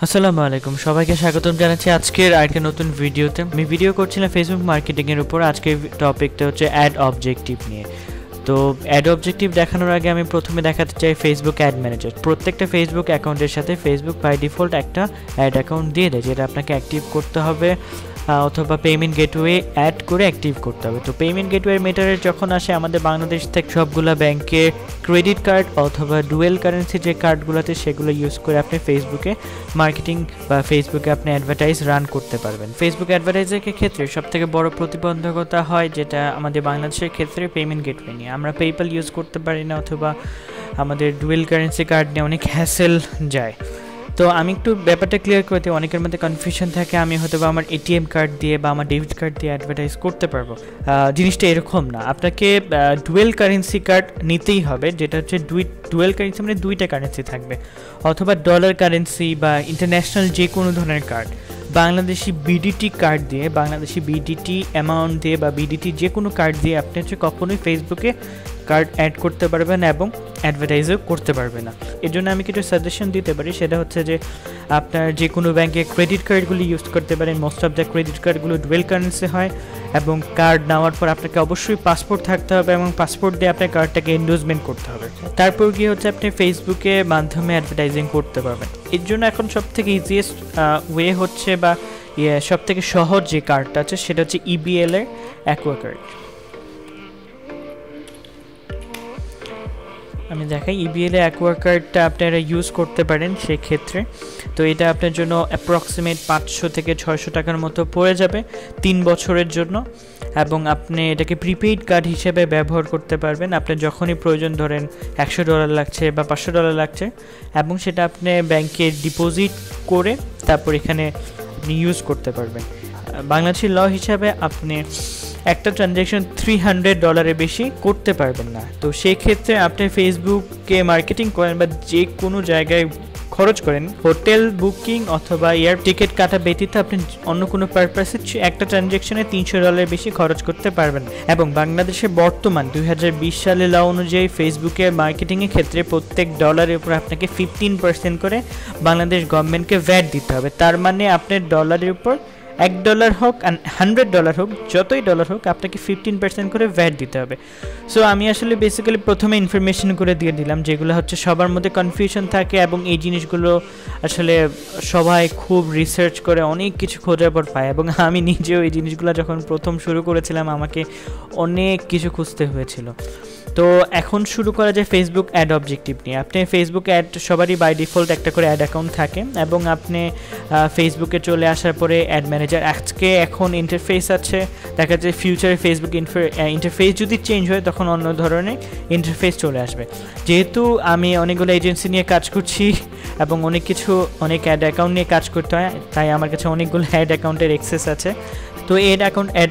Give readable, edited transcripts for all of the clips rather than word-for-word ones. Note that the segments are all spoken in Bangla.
আসসালামু আলাইকুম, সবাইকে স্বাগতম জানাচ্ছি আজকের আরেকটা নতুন ভিডিওতে। আমি ভিডিও করছিলাম ফেসবুক মার্কেটিংয়ের উপর। আজকের টপিকটা হচ্ছে অ্যাড অবজেক্টিভ নিয়ে। তো অ্যাড অবজেক্টিভ দেখানোর আগে আমি প্রথমে দেখাতে চাই ফেসবুক অ্যাড ম্যানেজার। প্রত্যেকটা ফেসবুক অ্যাকাউন্টের সাথে ফেসবুক বাই ডিফল্ট একটা অ্যাড অ্যাকাউন্ট দিয়ে দেয়, যেটা আপনাকে অ্যাক্টিভ করতে হবে অথবা পেমেন্ট গেটওয়ে অ্যাড করে অ্যাক্টিভ করতে হবে। তো পেমেন্ট গেটওয়ে মেটারে যখন আসে আমাদের বাংলাদেশ থেকে সবগুলো ব্যাংকে ক্রেডিট কার্ড অথবা ডুয়েল কারেন্সি যে কার্ডগুলোতে সেগুলো ইউজ করে আপনি ফেসবুকে মার্কেটিং বা ফেসবুকে আপনি অ্যাডভার্টাইজ রান করতে পারবেন। ফেসবুক অ্যাডভার্টাইজের ক্ষেত্রে সবথেকে বড় প্রতিবন্ধকতা হয় যেটা আমাদের বাংলাদেশের ক্ষেত্রে পেমেন্ট গেটওয়ে নিয়ে। আমরা পেপ্যাল ইউজ করতে পারি না অথবা আমাদের ডুয়েল কারেন্সি কার্ড নিয়ে অনেক হ্যাসেল যায়। তো আমি একটু ব্যাপারটা ক্লিয়ার করে দিই, অনেকের মধ্যে কনফিউশন থাকে আমি হয়তো বা আমার এটিএম কার্ড দিয়ে বা আমার ডেবিট কার্ড দিয়ে অ্যাডভার্টাইজ করতে পারবো। জিনিসটা এরকম না, আপনাকে ডুয়েল কারেন্সি কার্ড নিতেই হবে, যেটা হচ্ছে ডুয়েল কারেন্সি মানে দুইটা কারেন্সি থাকবে, অথবা ডলার কারেন্সি বা ইন্টারন্যাশনাল যে কোনো ধরনের কার্ড। বাংলাদেশি বিডিটি কার্ড দিয়ে, বাংলাদেশি বিডিটি অ্যামাউন্ট দিয়ে বা বিডিটি যে কোনো কার্ড দিয়ে আপনি হচ্ছে কখনোই ফেসবুকে কার্ড অ্যাড করতে পারবেন না এবং অ্যাডভার্টাইজও করতে পারবে না। এর জন্য আমি কিছু সাজেশন দিতে পারি, সেটা হচ্ছে যে আপনার যে কোনো ব্যাংকে ক্রেডিট কার্ডগুলি ইউজ করতে পারেন। মোস্ট অফ দ্য ক্রেডিট কার্ডগুলো ডুয়েল কারেন্সি হয় এবং কার্ড নেওয়ার পর আপনাকে অবশ্যই পাসপোর্ট থাকতে হবে এবং পাসপোর্ট দিয়ে আপনার কার্ডটাকে এন্ডোজমেন্ট করতে হবে। তারপর গিয়ে হচ্ছে আপনি ফেসবুকে মাধ্যমে অ্যাডভার্টাইজিং করতে পারবেন। এর জন্য এখন সবথেকে ইজিয়েস্ট ওয়ে হচ্ছে বা সবথেকে সহজ যে কার্ডটা আছে সেটা হচ্ছে ইবিএল এর অ্যাকোয়া কার্ড। আমি দেখাই, ইবিএল অ্যাকোয়া কার্ডটা আপনারা ইউজ করতে পারেন সেক্ষেত্রে। তো এটা আপনার জন্য অ্যাপ্রক্সিমেট 500 থেকে 600 টাকার মতো পড়ে যাবে 3 বছরের জন্য, এবং আপনি এটাকে প্রিপেইড কার্ড হিসেবে ব্যবহার করতে পারবেন। আপনার যখনই প্রয়োজন, ধরেন $100 লাগছে বা $500 লাগছে, এবং সেটা আপনি ব্যাংকে ডিপোজিট করে তারপর এখানে আপনি ইউজ করতে পারবেন। বাংলাদেশি ল হিসাবে আপনি একটা ট্রানজ্যাকশন $300 বেশি করতে পারবেন না। তো সেই ক্ষেত্রে আপনি ফেসবুকে মার্কেটিং করেন বা যে কোনো জায়গায় খরচ করেন, হোটেল বুকিং অথবা এয়ার টিকিট কাটা ব্যতীত আপনি অন্য কোনো পারপাসে একটা ট্রানজ্যাকশনে $300 বেশি খরচ করতে পারবেন। এবং বাংলাদেশে বর্তমান 2020 সালে ল অনুযায়ী ফেসবুকে মার্কেটিংয়ের ক্ষেত্রে প্রত্যেক ডলারের উপর আপনাকে 15% করে বাংলাদেশ গভর্নমেন্টকে ভ্যাট দিতে হবে। তার মানে আপনার ডলারের উপর $1 হোক আর $100 হোক, যতই ডলার হোক, আপনাকে 15% করে ভ্যাট দিতে হবে। সো আমি আসলে বেসিক্যালি প্রথমে ইনফরমেশন করে দিয়ে দিলাম যেগুলো হচ্ছে সবার মধ্যে কনফিউশন থাকে, এবং এই জিনিসগুলো আসলে সবাই খুব রিসার্চ করে অনেক কিছু খোঁজার পর পায়, এবং আমি নিজেও এই জিনিসগুলো যখন প্রথম শুরু করেছিলাম আমাকে অনেক কিছু খুঁজতে হয়েছিল। তো এখন শুরু করা যায় ফেসবুক অ্যাড অবজেক্টিভ নিয়ে। আপনি ফেসবুক অ্যাড সবারই বাই ডিফল্ট একটা করে অ্যাড অ্যাকাউন্ট থাকে, এবং আপনি ফেসবুকে চলে আসার পরে অ্যাড ম্যানেজার এখন ইন্টারফেস আছে, দেখা যায় ফিউচারে ফেসবুক ইন্টারফেস যদি চেঞ্জ হয় তখন অন্য ধরনের ইন্টারফেস চলে আসবে। যেহেতু আমি অনেকগুলো এজেন্সি নিয়ে কাজ করছি এবং অনেক অ্যাড অ্যাকাউন্ট নিয়ে কাজ করতে হয়, তাই আমার কাছে অনেকগুলো অ্যাড অ্যাকাউন্টের অ্যাক্সেস আছে। তো অ্যাড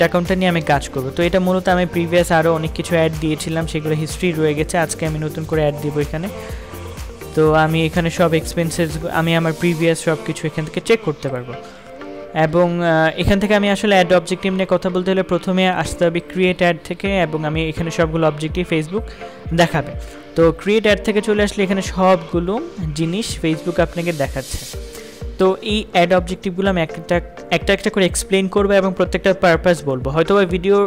অ্যাকাউন্টটা নিয়ে আমি কাজ করব। তো এটা মূলত আমি প্রিভিয়াস আরও অনেক কিছু অ্যাড দিয়েছিলাম, সেগুলো হিস্ট্রি রয়ে গেছে। আজকে আমি নতুন করে অ্যাড দিব এখানে। তো আমি এখানে সব এক্সপেন্সেস, আমি আমার প্রিভিয়াস সব কিছু এখান থেকে চেক করতে পারবো। এবং এখান থেকে আমি আসলে অ্যাড অবজেক্টিভ নিয়ে কথা বলতে হলে প্রথমে আসতে হবে ক্রিয়েট অ্যাড থেকে, এবং আমি এখানে সবগুলো অবজেক্টিভ ফেসবুক দেখাবে। তো ক্রিয়েট অ্যাড থেকে চলে আসলে এখানে সবগুলো জিনিস ফেসবুক আপনাকে দেখাচ্ছে। তো এই অ্যাড অবজেক্টিভগুলো আমি একটা করে এক্সপ্লেন করবো এবং প্রত্যেকটা পারপাস বলবো। হয়তো ওই ভিডিওর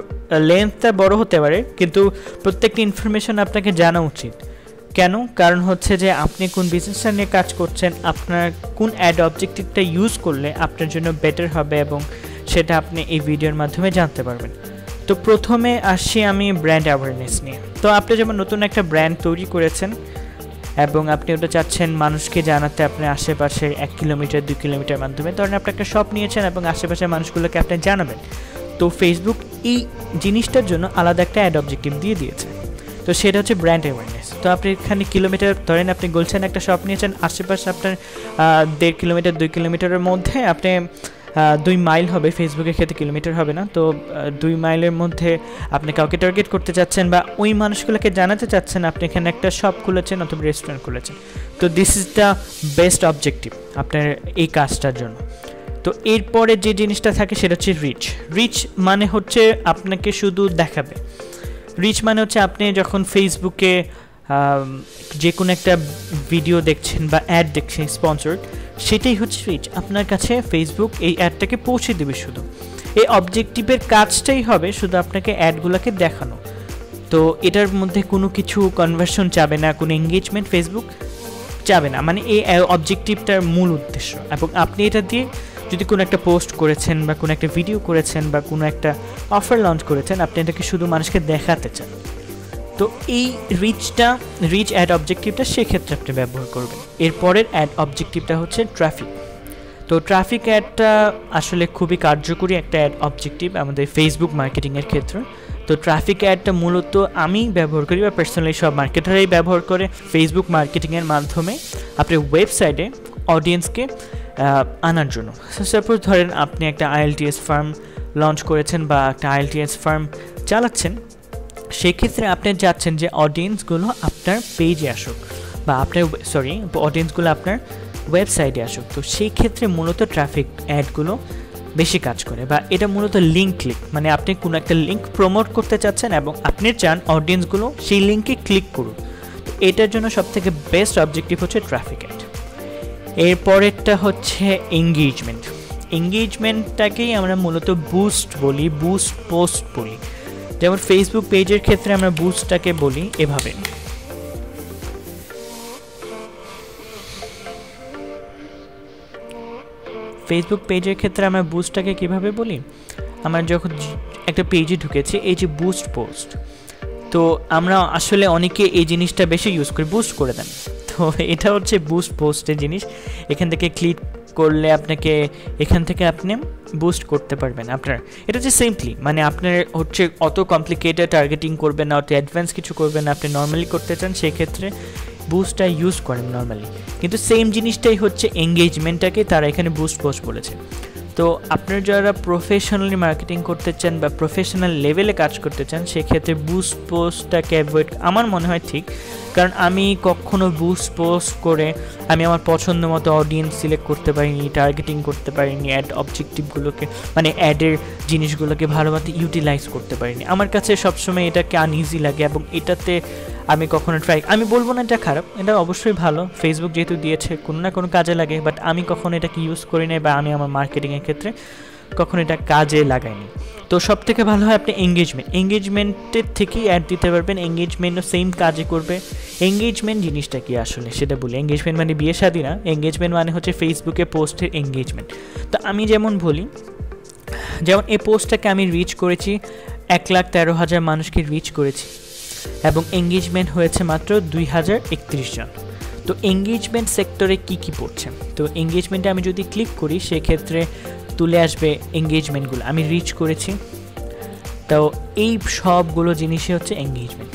লেন্থটা বড় হতে পারে, কিন্তু প্রত্যেকটা ইনফরমেশন আপনাকে জানা উচিত। কেন? কারণ হচ্ছে যে আপনি কোন বিজনেসটা নিয়ে কাজ করছেন, আপনার কোন অ্যাড অবজেক্টিভটা ইউজ করলে আপনার জন্য বেটার হবে, এবং সেটা আপনি এই ভিডিওর মাধ্যমে জানতে পারবেন। তো প্রথমে আসছি আমি ব্র্যান্ড অ্যাওয়ারনেস নিয়ে। তো আপনি যেমন নতুন একটা ব্র্যান্ড তৈরি করেছেন এবং আপনি ওটা চাচ্ছেন মানুষকে জানাতে আপনার আশেপাশের 1 কিলোমিটার 2 কিলোমিটার মাধ্যমে, ধরেন আপনি একটা শপ নিয়েছেন এবং আশেপাশের মানুষগুলোকে আপনি জানাবেন। তো ফেসবুক এই জিনিসটার জন্য আলাদা একটা অ্যাড অবজেক্টিভ দিয়ে দিয়েছে, তো সেটা হচ্ছে ব্র্যান্ড অ্যাওয়ারনেস। তো আপনি এখানে কিলোমিটার, ধরেন আপনি বলছেন একটা শপ নিয়েছেন, আশেপাশে আপনার 1.5 কিলোমিটার 2 কিলোমিটারের মধ্যে আপনি 2 মাইল হবে, ফেসবুকের ক্ষেত্রে কিলোমিটার হবে না। তো 2 মাইলের মধ্যে আপনি কাউকে টার্গেট করতে চাচ্ছেন বা ওই মানুষগুলোকে জানাতে চাচ্ছেন আপনি এখানে একটা শপ খুলেছেন অথবা রেস্টুরেন্ট খুলেছেন। তো this is the best objective আপনার এই কাজটার জন্য। তো এরপরে যে জিনিসটা থাকে সেটা হচ্ছে রিচ মানে হচ্ছে আপনাকে শুধু দেখাবে। রিচ মানে হচ্ছে আপনি যখন ফেসবুকে যে কোনো একটা ভিডিও দেখছেন বা অ্যাড দেখছেন স্পন্সর্ড, সেটাই হচ্ছে রিচ। আপনার কাছে ফেসবুক এই অ্যাডটাকে পৌঁছে দেবে শুধু। এই অবজেক্টিভের কাজটাই হবে শুধু আপনাকে অ্যাডগুলোকে দেখানো। তো এটার মধ্যে কোনো কিছু কনভার্সন যাবে না, কোনো এঙ্গেজমেন্ট ফেসবুক যাবে না, মানে এই অবজেক্টিভটার মূল উদ্দেশ্য। এবং আপনি এটা দিয়ে যদি কোনো একটা পোস্ট করেছেন বা কোনো একটা ভিডিও করেছেন বা কোনো একটা অফার লঞ্চ করেছেন, আপনি এটাকে শুধু মানুষকে দেখাতে চান, তো এই রিচ অ্যাড অবজেক্টিভটা সেক্ষেত্রে আপনি ব্যবহার করবেন। এরপরের অ্যাড অবজেক্টিভটা হচ্ছে ট্রাফিক। তো ট্রাফিক অ্যাডটা আসলে খুবই কার্যকরী একটা অ্যাড অবজেক্টিভ আমাদের ফেসবুক মার্কেটিংয়ের ক্ষেত্রে। তো ট্রাফিক অ্যাডটা মূলত আমি ব্যবহার করি বা পার্সোনালি সব মার্কেটাররাই ব্যবহার করে ফেসবুক মার্কেটিংয়ের মাধ্যমে আপনি ওয়েবসাইটে অডিয়েন্সকে আনার জন্য। সাপোজ ধরেন আপনি একটা IELTS ফার্ম লঞ্চ করেছেন বা একটা IELTS ফার্ম চালাচ্ছেন, সেক্ষেত্রে আপনি চাচ্ছেন যে অডিয়েন্সগুলো আপনার পেজে আসুক বা অডিয়েন্সগুলো আপনার ওয়েবসাইটে আসুক। তো সেই ক্ষেত্রে মূলত ট্রাফিক অ্যাডগুলো বেশি কাজ করে, বা এটা মূলত লিঙ্ক ক্লিক, মানে আপনি কোনো একটা লিঙ্ক প্রমোট করতে চাচ্ছেন এবং আপনি চান অডিয়েন্সগুলো সেই লিঙ্কে ক্লিক করুন। তো এটার জন্য সবথেকে বেস্ট অবজেক্টিভ হচ্ছে ট্রাফিক অ্যাড। এরপরেরটা হচ্ছে এঙ্গেজমেন্টটাকেই আমরা মূলত বুস্ট পোস্ট বলি। যেমন ফেসবুক পেজের ক্ষেত্রে আমরা বুস্টটাকে বলি এভাবে। ফেসবুক পেজের ক্ষেত্রে আমরা বুস্টটাকে কিভাবে বলি, আমরা যখন একটা পেজে ঢুকেছি, এই যে বুস্ট পোস্ট, তো আমরা আসলে অনেকে এই জিনিসটা বেশি ইউজ করি, বুস্ট করে দেন। তো এটা হচ্ছে বুস্ট পোস্টের জিনিস। এখান থেকে ক্লিক করলে এখান থেকে আপনি বুস্ট করতে পারবেন আপনার। এটা হচ্ছে সিম্পলি, মানে আপনার হচ্ছে অত কমপ্লিকেটেড টার্গেটিং করবেন না, অত অ্যাডভান্স কিছু করবেন না, আপনি নর্মালি করতে চান, সেক্ষেত্রে বুস্টটা ইউজ করেন নর্মালি। কিন্তু সেম জিনিসটাই হচ্ছে এঙ্গেজমেন্টটাকে তারা এখানে বুস্ট পোস্ট বলেছে। তো আপনারা যারা প্রফেশনালি মার্কেটিং করতে চান বা প্রফেশনাল লেভেলে কাজ করতে চান, সেক্ষেত্রে বুস্ট পোস্টটাকে অ্যাভয়েড আমার মনে হয় ঠিক। কারণ আমি কখনো বুস্ট পোস্ট করে আমি আমার পছন্দ মতো অডিয়েন্স সিলেক্ট করতে পারিনি, টার্গেটিং করতে পারিনি, অ্যাড অবজেক্টিভগুলোকে মানে অ্যাডের জিনিসগুলোকে ভালোভাবে ইউটিলাইজ করতে পারিনি। আমার কাছে সবসময় এটাকে আনইজি লাগে এবং এটাতে আমি কখনো আমি বলবো না এটা খারাপ, এটা অবশ্যই ভালো, ফেসবুক যেহেতু দিয়েছে কোনো না কোনো কাজে লাগে, বাট আমি কখনো এটাকে ইউজ করি নাই বা আমি আমার মার্কেটিংয়ের ক্ষেত্রে কখনো এটা কাজে লাগাইনি। তো সব থেকে ভালো হয় আপনি এঙ্গেজমেন্টের থেকেই অ্যাড দিতে পারবেন, এঙ্গেজমেন্টও সেম কাজে করবে। এঙ্গেজমেন্ট জিনিসটা কি আসলে সেটা বলি। এঙ্গেজমেন্ট মানে বিয়ে শাদী না, এঙ্গেজমেন্ট মানে হচ্ছে ফেসবুকে পোস্টের এঙ্গেজমেন্ট। তো আমি যেমন এই পোস্টটাকে আমি রিচ করেছি 1,13,000 মানুষকে রিচ করেছি এবং এঙ্গেজমেন্ট হয়েছে মাত্র 2,031 জন। তো এঙ্গেজমেন্ট সেক্টরে কি পড়ছে, তো এঙ্গেজমেন্টে আমি যদি ক্লিক করি সেক্ষেত্রে তুলে আসবে এঙ্গেজমেন্টগুলো আমি রিচ করেছি। তো এই সবগুলো জিনিসই হচ্ছে এঙ্গেজমেন্ট।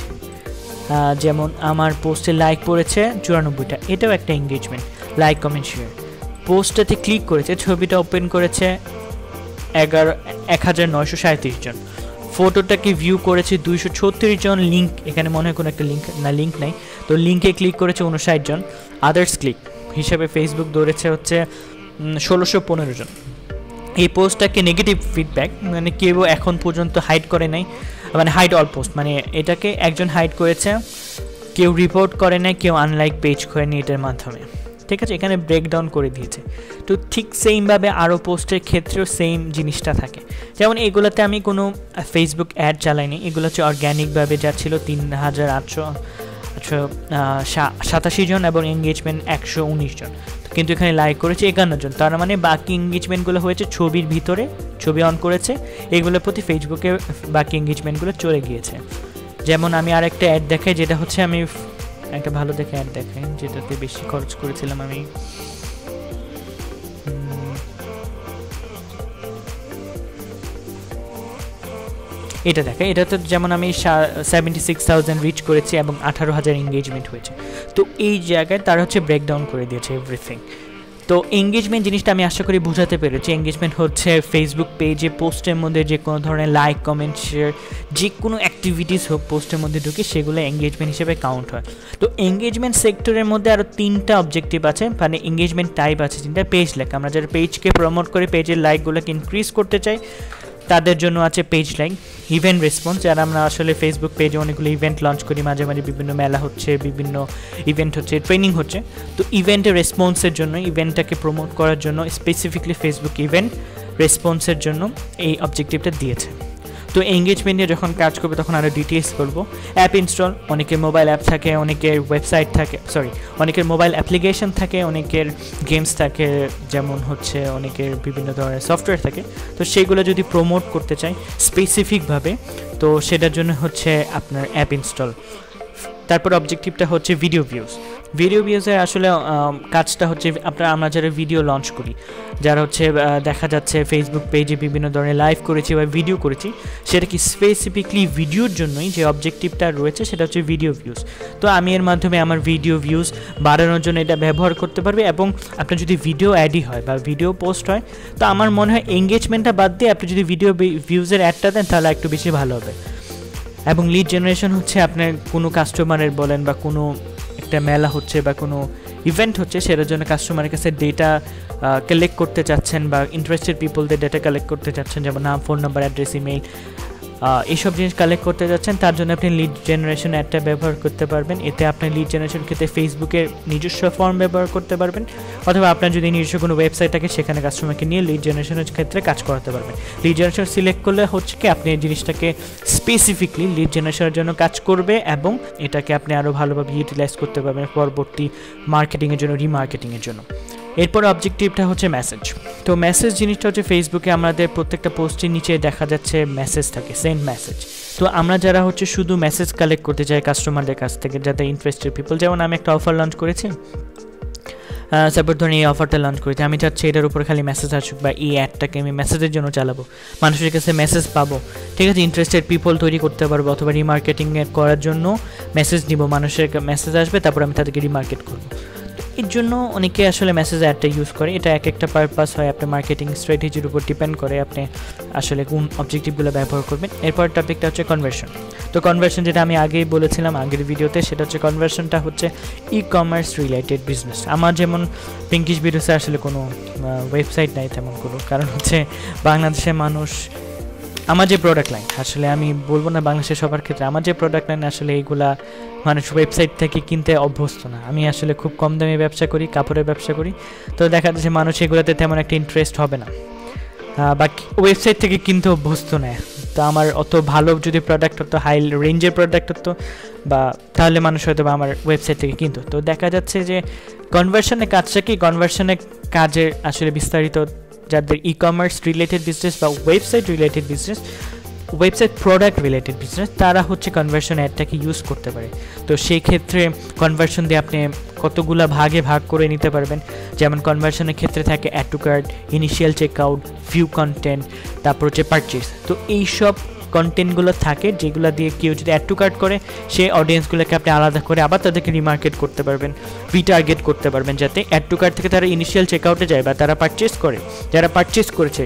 যেমন আমার পোস্টে লাইক পড়েছে 94টা, এটাও একটা এঙ্গেজমেন্ট। লাইক কমেন্ট শেয়ার, পোস্টটাতে ক্লিক করেছে, ছবিটা ওপেন করেছে 1,937 জন, ফটোটাকে ভিউ করেছে 236 জন, লিঙ্ক এখানে মনে হয় কোনো একটা লিঙ্ক নাই, তো লিঙ্কে ক্লিক করেছে 59 জন, আদার্স ক্লিক হিসাবে ফেসবুক ধরেছে হচ্ছে 1,615 জন। এই পোস্টটাকে নেগেটিভ ফিডব্যাক, মানে কেউ এখন পর্যন্ত হাইড করে নাই, মানে হাইড অল পোস্ট, মানে এটাকে একজন হাইড করেছে, কেউ রিপোর্ট করে নাই, কেউ আনলাইক পেজ করেনি এটার মাধ্যমে, ঠিক আছে, এখানে ব্রেকডাউন করে দিয়েছে। তো ঠিক সেইমভাবে আরও পোস্টের ক্ষেত্রেও সেম জিনিসটা থাকে। যেমন এগুলোতে আমি কোনো ফেসবুক অ্যাড চালাইনি, এগুলো হচ্ছে অর্গ্যানিকভাবে যা ছিল 3,887 জন এবং এঙ্গেজমেন্ট 119 জন, কিন্তু এখানে লাইক করেছে 51 জন। তার মানে বাকি এঙ্গেজমেন্টগুলো হয়েছে ছবির ভিতরে, ছবি অন করেছে, এগুলোর প্রতি ফেসবুকে বাকি এঙ্গেজমেন্টগুলো চলে গিয়েছে। যেমন আমি আর একটা অ্যাড দেখাই, যেটা হচ্ছে আমি একটা ভালো দেখে অ্যাড দেখাই যেটাতে বেশি খরচ করেছিলাম আমি। এটা দেখা, এটাতে যেমন আমি 76,000 রিচ করেছি এবং 18,000 এঙ্গেজমেন্ট হয়েছে। তো এই জায়গায় তারা হচ্ছে ব্রেকডাউন করে দিয়েছে এভরিথিং। তো এঙ্গেজমেন্ট জিনিসটা আমি আশা করি বোঝাতে পেরেছি। এঙ্গেজমেন্ট হচ্ছে ফেসবুক পেজে পোস্টের মধ্যে যে কোনো ধরনের লাইক কমেন্ট শেয়ার যে কোনো অ্যাক্টিভিটিস হোক পোস্টের মধ্যে ঢুকে সেগুলো এঙ্গেজমেন্ট হিসেবে কাউন্ট হয়। তো এঙ্গেজমেন্ট সেক্টরের মধ্যে আরও 3টা অবজেক্টিভ আছে, মানে এঙ্গেজমেন্ট টাইপ আছে 3টা। পেজ লাইক, আমরা যারা পেজকে প্রমোট করে পেজের লাইকগুলোকে ইনক্রিজ করতে চাই, তাদের জন্য আছে পেজ লাইক, ইভেন্ট রেসপন্স, যারা আমরা আসলে ফেসবুক পেজে অনেকগুলো ইভেন্ট লঞ্চ করি, মাঝে মাঝে বিভিন্ন মেলা হচ্ছে, বিভিন্ন ইভেন্ট হচ্ছে, ট্রেনিং হচ্ছে, তো ইভেন্টের রেসপন্সের জন্য, ইভেন্টটাকে প্রমোট করার জন্য স্পেসিফিকলি ফেসবুক ইভেন্ট রেসপন্সের জন্য এই অবজেক্টিভটা দিয়েছে। তো এঙ্গেজমেন্টে যখন কাজ করবে তখন আরও ডিটেলস করবো। অ্যাপ ইনস্টল, অনেকের মোবাইল অ্যাপ থাকে, অনেকের ওয়েবসাইট থাকে, অনেকের মোবাইল অ্যাপ্লিকেশন থাকে, অনেকের গেমস থাকে, যেমন হচ্ছে অনেকের বিভিন্ন ধরনের সফটওয়্যার থাকে। তো সেইগুলো যদি প্রমোট করতে চাই স্পেসিফিকভাবে, তো সেটার জন্য হচ্ছে আপনার অ্যাপ ইনস্টল। তারপর অবজেক্টিভটা হচ্ছে ভিডিও ভিউজের আসলে কাজটা হচ্ছে আমরা যারা ভিডিও লঞ্চ করি, যারা হচ্ছে দেখা যাচ্ছে ফেসবুক পেজে বিভিন্ন ধরনের লাইভ করেছি বা ভিডিও করেছি, সেটা কি স্পেসিফিকলি ভিডিওর জন্যই যে অবজেক্টিভটা রয়েছে সেটা হচ্ছে ভিডিও ভিউজ। তো আমি এর মাধ্যমে আমার ভিডিও ভিউজ বাড়ানোর জন্য এটা ব্যবহার করতে পারবে। এবং আপনার যদি ভিডিও অ্যাডই হয় বা ভিডিও পোস্ট হয়, তো আমার মনে হয় এঙ্গেজমেন্টটা বাদ দিয়ে আপনি যদি ভিডিও ভিউজের অ্যাডটা দেন তাহলে একটু বেশি ভালো হবে। এবং লিড জেনারেশন হচ্ছে আপনার কোনো কাস্টমারের বলেন বা কোনো একটা মেলা হচ্ছে বা কোনো ইভেন্ট হচ্ছে, সেটার জন্য কাস্টমারের কাছে ডেটা কালেক্ট করতে চাচ্ছেন বা ইন্টারেস্টেড পিপলদের ডেটা কালেক্ট করতে চাচ্ছেন, যেমন নাম, ফোন নাম্বার, অ্যাড্রেস, ইমেইল, এইসব জিনিস কালেক্ট করতে যাচ্ছেন, তার জন্য আপনি লিড জেনারেশন অ্যাডটা ব্যবহার করতে পারবেন। এতে আপনি লিড জেনারেশন ক্ষেত্রে ফেসবুকের নিজস্ব ফর্ম ব্যবহার করতে পারবেন, অথবা আপনার যদি নিজস্ব কোনো ওয়েবসাইট থাকে সেখানে কাস্টমারকে নিয়ে লিড জেনারেশনের ক্ষেত্রে কাজ করাতে পারবেন। লিড জেনারেশন সিলেক্ট করলে হচ্ছে কি আপনি এই জিনিসটাকে স্পেসিফিকলি লিড জেনারেশনের জন্য কাজ করবে এবং এটাকে আপনি আরও ভালোভাবে ইউটিলাইজ করতে পারবেন পরবর্তী মার্কেটিংয়ের জন্য, রিমার্কেটিংয়ের জন্য। এরপর অবজেক্টিভটা হচ্ছে মেসেজ। তো মেসেজ জিনিসটা হচ্ছে ফেসবুকে আমাদের প্রত্যেকটা পোস্টের নিচে দেখা যাচ্ছে মেসেজ থাকে, সেন্ড মেসেজ। তো আমরা যারা হচ্ছে শুধু মেসেজ কালেক্ট করতে চাই কাস্টমারদের কাছ থেকে, যাতে ইন্টারেস্টেড পিপল, যেমন আমি একটা অফার লঞ্চ করেছি, সাপোজ ধরুন এই অফারটা লঞ্চ করেছি, আমি চাচ্ছি এটার উপর খালি মেসেজ আসুক বা এই অ্যাডটাকে আমি মেসেজের জন্য চালাবো, মানুষের কাছে মেসেজ পাবো, ঠিক আছে, ইন্টারেস্টেড পিপল তৈরি করতে পারবো, অথবা রিমার্কেটিং করার জন্য মেসেজ নিব, মানুষের মেসেজ আসবে, তারপর আমি তাদেরকে রিমার্কেট করবো। এর জন্য অনেকে আসলে মেসেজ অ্যাডটা ইউজ করে। এটা এক একটা পারপাস হয়, আপনার মার্কেটিং স্ট্র্যাটেজির উপর ডিপেন্ড করে আপনি আসলে কোন অবজেক্টিভগুলো ব্যবহার করবেন। এরপর টপিকটা হচ্ছে কনভার্সন। তো কনভার্সন যেটা আমি আগেই বলেছিলাম আগের ভিডিওতে, সেটা হচ্ছে কনভার্সনটা হচ্ছে ই কমার্স রিলেটেড বিজনেস। আমার যেমন পিঙ্কিশ ভিডিওসে আসলে কোনো ওয়েবসাইট নাই তেমন কোনো, কারণ হচ্ছে বাংলাদেশের মানুষ, আমার যে প্রোডাক্ট লাইন, আসলে আমি বলবো না বাংলাদেশের সবার ক্ষেত্রে, আমার যে প্রোডাক্ট লাইন আসলে এইগুলা মানুষ ওয়েবসাইট থেকে কিনতে অভ্যস্ত না। আমি আসলে খুব কম দামে ব্যবসা করি, কাপড়ের ব্যবসা করি, তো দেখা যাচ্ছে মানুষ এগুলোতে তেমন একটা ইন্টারেস্ট হবে না বা ওয়েবসাইট থেকে কিনতে অভ্যস্ত নেয়। তো আমার অত ভালো যদি প্রোডাক্ট হতো, হাই রেঞ্জের প্রোডাক্ট হতো বা, তাহলে মানুষ হয়তো বা আমার ওয়েবসাইট থেকে কিনতো। তো দেখা যাচ্ছে যে কনভার্সনের কাজটা কি, কনভার্সনের কাজের আসলে বিস্তারিত যাদের ই কমার্স রিলেটেড বিজনেস বা website related business, website product related business, তারা হচ্ছে কনভার্সন অ্যাডটাকে ইউজ করতে পারে। তো সেই ক্ষেত্রে কনভার্সন দিয়ে আপনি কতগুলো ভাগে ভাগ করে নিতে পারবেন। যেমন কনভার্সনের ক্ষেত্রে থাকে add to cart, initial checkout, view content, তারপর হচ্ছে পারচেস। তো এইসব কন্টেন্টগুলো থাকে যেগুলো দিয়ে কেউ যদি অ্যাড টু কার্ট করে, সেই অডিয়েন্সগুলোকে আপনি আলাদা করে আবার তাদেরকে রিমার্কেট করতে পারবেন, রিটার্গেট করতে পারবেন, যাতে অ্যাড টু কার্ট থেকে তারা ইনিশিয়াল চেকআউটে যায় বা তারা পারচেস করে। যারা পারচেস করেছে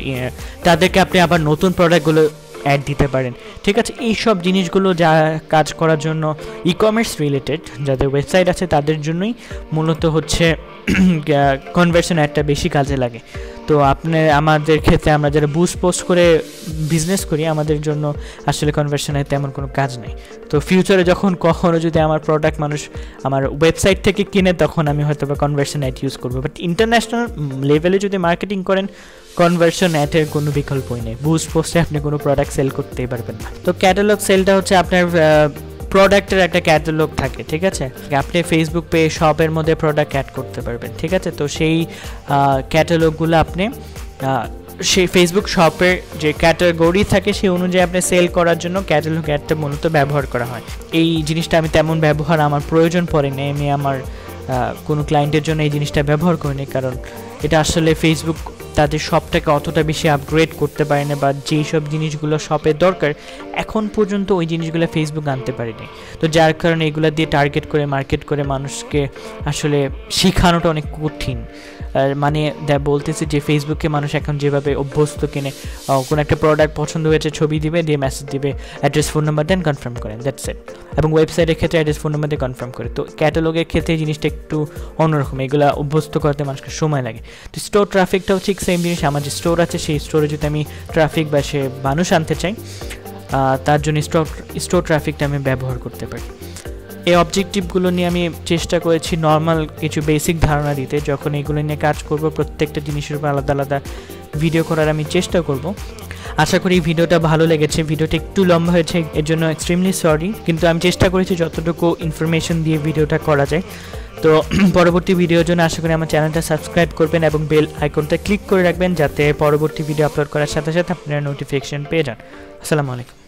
তাদেরকে আপনি আবার নতুন প্রোডাক্টগুলো অ্যাড দিতে পারেন, ঠিক আছে। এই সব জিনিসগুলো যা কাজ করার জন্য ই কমার্স রিলেটেড যাদের ওয়েবসাইট আছে তাদের জন্যই মূলত হচ্ছে কনভার্সন অ্যাডটা বেশি কাজে লাগে। তো আমাদের ক্ষেত্রে আমরা যারা বুস্ট পোস্ট করে বিজনেস করি, আমাদের জন্য আসলে কনভার্সনের তেমন কোনো কাজ নেই। তো ফিউচারে যখন কখনো যদি আমার প্রোডাক্ট মানুষ আমার ওয়েবসাইট থেকে কিনে, তখন আমি হয়তো বা কনভার্সন অ্যাড ইউজ করবো। বাট ইন্টারন্যাশনাল লেভেলে যদি মার্কেটিং করেন, কনভার্সন অ্যাডের কোনো বিকল্পই নেই। বুস্ট পোস্টে আপনি কোনো প্রোডাক্ট সেল করতেই পারবেন না। তো ক্যাটালগ সেলটা হচ্ছে আপনার প্রোডাক্টের একটা ক্যাটালগ থাকে, ঠিক আছে, আপনি ফেসবুক পে শপের মধ্যে প্রোডাক্ট অ্যাড করতে পারবেন, ঠিক আছে। তো সেই ক্যাটালগুলো আপনি সেই ফেসবুক শপের যে ক্যাটাগরি থাকে সেই অনুযায়ী আপনি সেল করার জন্য ক্যাটালগ অ্যাডটা মূলত ব্যবহার করা হয়। এই জিনিসটা আমি তেমন ব্যবহার আমার প্রয়োজন পড়েনি, আমি আমার কোনো ক্লায়েন্টের জন্য এই জিনিসটা ব্যবহার করিনি, কারণ এটা আসলে ফেসবুক তাদের শপটাকে অতটা বেশি আপগ্রেড করতে পারে না, বা যেই সব জিনিসগুলো শপের দরকার এখন পর্যন্ত ওই জিনিসগুলো ফেসবুক আনতে পারেনি। তো যার কারণে এগুলো দিয়ে টার্গেট করে মার্কেট করে মানুষকে আসলে শেখানোটা অনেক কঠিন। মানে বলতেছি যে ফেসবুকে মানুষ এখন যেভাবে অভ্যস্ত কিনে কোনো একটা প্রোডাক্ট পছন্দ হয়েছে, ছবি দিবে, দিয়ে মেসেজ দিবে, অ্যাড্রেস ফোন নাম্বার দেন, কনফার্ম করেন, দ্যাটস ইট। এবং ওয়েবসাইটের ক্ষেত্রে অ্যাড্রেস ফোন নাম্বার দিয়ে কনফার্ম করে। তো ক্যাটালগের ক্ষেত্রে এই জিনিসটা একটু অন্যরকম, এগুলো অভ্যস্ত করতে মানুষকে সময় লাগে। তো স্টোর ট্রাফিকটাও ঠিক সেম জিনিস। আমার যে স্টোর আছে সেই স্টোরে যদি আমি ট্রাফিক বা সে মানুষ আনতে চাই, তার জন্য স্টোর ট্রাফিকটা আমি ব্যবহার করতে পারি। এই অবজেক্টিভগুলো নিয়ে আমি চেষ্টা করেছি নর্মাল কিছু বেসিক ধারণা দিতে। যখন এগুলো নিয়ে কাজ করব, প্রত্যেকটা জিনিসের উপর আলাদা আলাদা ভিডিও করার আমি চেষ্টা করব। আশা করি ভিডিওটা ভালো লেগেছে। ভিডিওটা একটু লম্বা হয়েছে, এর জন্য এক্সট্রিমলি সরি, কিন্তু আমি চেষ্টা করেছি যতটুকু ইনফরমেশন দিয়ে ভিডিওটা করা যায়। তো পরবর্তী ভিডিওর জন্য আশা করি আমার চ্যানেলটা সাবস্ক্রাইব করবেন এবং বেল আইকনটা ক্লিক করে রাখবেন, যাতে পরবর্তী ভিডিও আপলোড করার সাথে সাথে আপনারা নোটিফিকেশন পেয়ে যান। আসসালামু আলাইকুম।